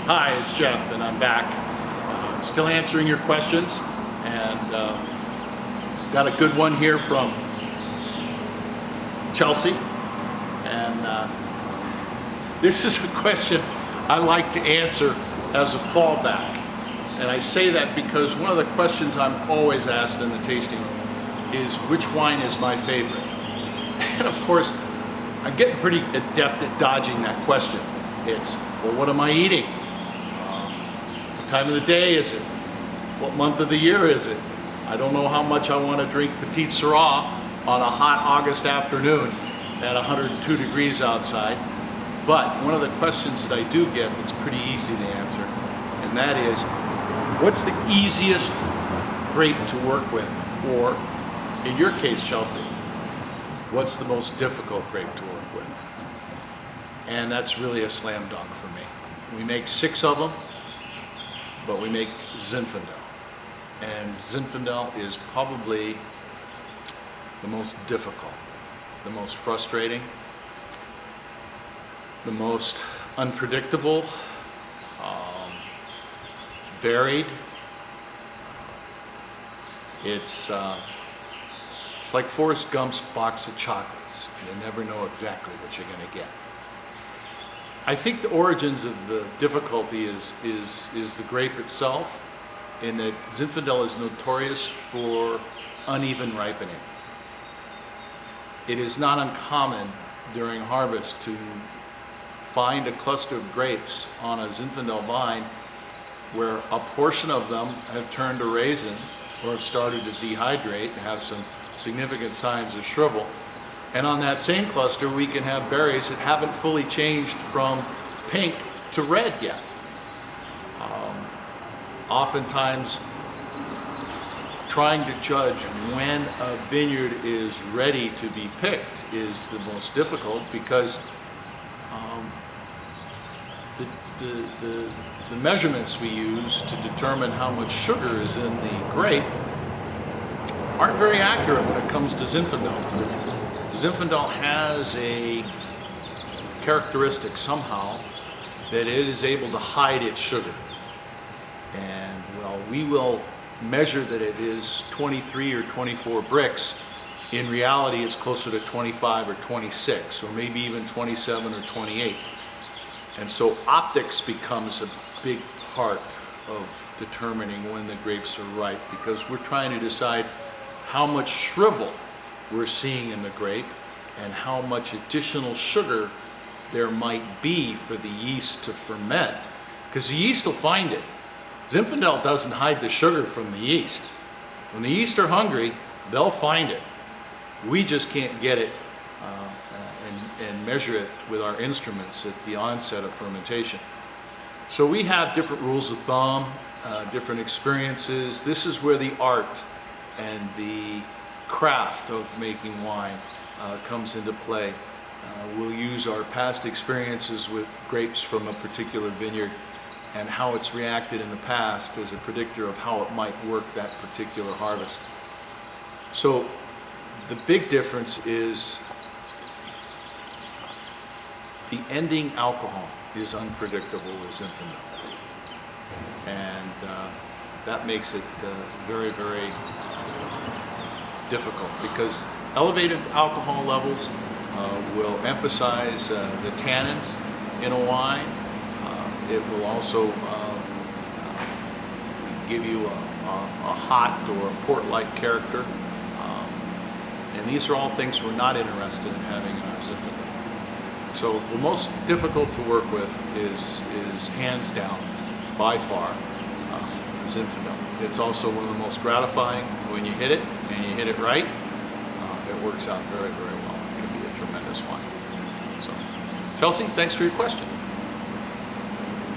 Hi, it's Jeff, and I'm back. Still answering your questions, and got a good one here from Chelsea. And this is a question I like to answer as a fallback. And I say that because one of the questions I'm always asked in the tasting room is, which wine is my favorite? And of course, I'm getting pretty adept at dodging that question. It's, well, what am I eating? What time of the day is it? What month of the year is it? I don't know how much I want to drink Petite Syrah on a hot August afternoon at 102 degrees outside. But one of the questions that I do get that's pretty easy to answer, and that is, what's the easiest grape to work with? Or, in your case, Chelsea, what's the most difficult grape to work with? And that's really a slam dunk for me. We make 6 of them, but we make Zinfandel. And Zinfandel is probably the most difficult, the most frustrating, the most unpredictable, varied. It's like Forrest Gump's box of chocolates. You never know exactly what you're going to get. I think the origins of the difficulty is the grape itself, in that Zinfandel is notorious for uneven ripening. It is not uncommon during harvest to find a cluster of grapes on a Zinfandel vine where a portion of them have turned to raisin or have started to dehydrate and have some significant signs of shrivel. And on that same cluster, we can have berries that haven't fully changed from pink to red yet. Oftentimes, trying to judge when a vineyard is ready to be picked is the most difficult, because the measurements we use to determine how much sugar is in the grape aren't very accurate when it comes to Zinfandel. Zinfandel has a characteristic somehow that it is able to hide its sugar. And while we will measure that it is 23 or 24 bricks, in reality it's closer to 25 or 26, or maybe even 27 or 28. And so optics becomes a big part of determining when the grapes are ripe, because we're trying to decide how much shrivel we're seeing in the grape and how much additional sugar there might be for the yeast to ferment, because the yeast will find it. Zinfandel doesn't hide the sugar from the yeast. When the yeast are hungry, they'll find it. We just can't get it and measure it with our instruments at the onset of fermentation. So we have different rules of thumb, different experiences. This is where the art and the craft of making wine comes into play. We'll use our past experiences with grapes from a particular vineyard and how it's reacted in the past as a predictor of how it might work that particular harvest. So the big difference is the ending alcohol is unpredictable with Zinfandel. And that makes it very, very difficult, because elevated alcohol levels will emphasize the tannins in a wine. It will also give you a hot or a port-like character. And these are all things we're not interested in having in our Zinfandel. So the most difficult to work with is hands down, by far, Zinfandel. It's also one of the most gratifying when you hit it, and you hit it right. It works out very, very well. It can be a tremendous wine. So, Chelsea, thanks for your question.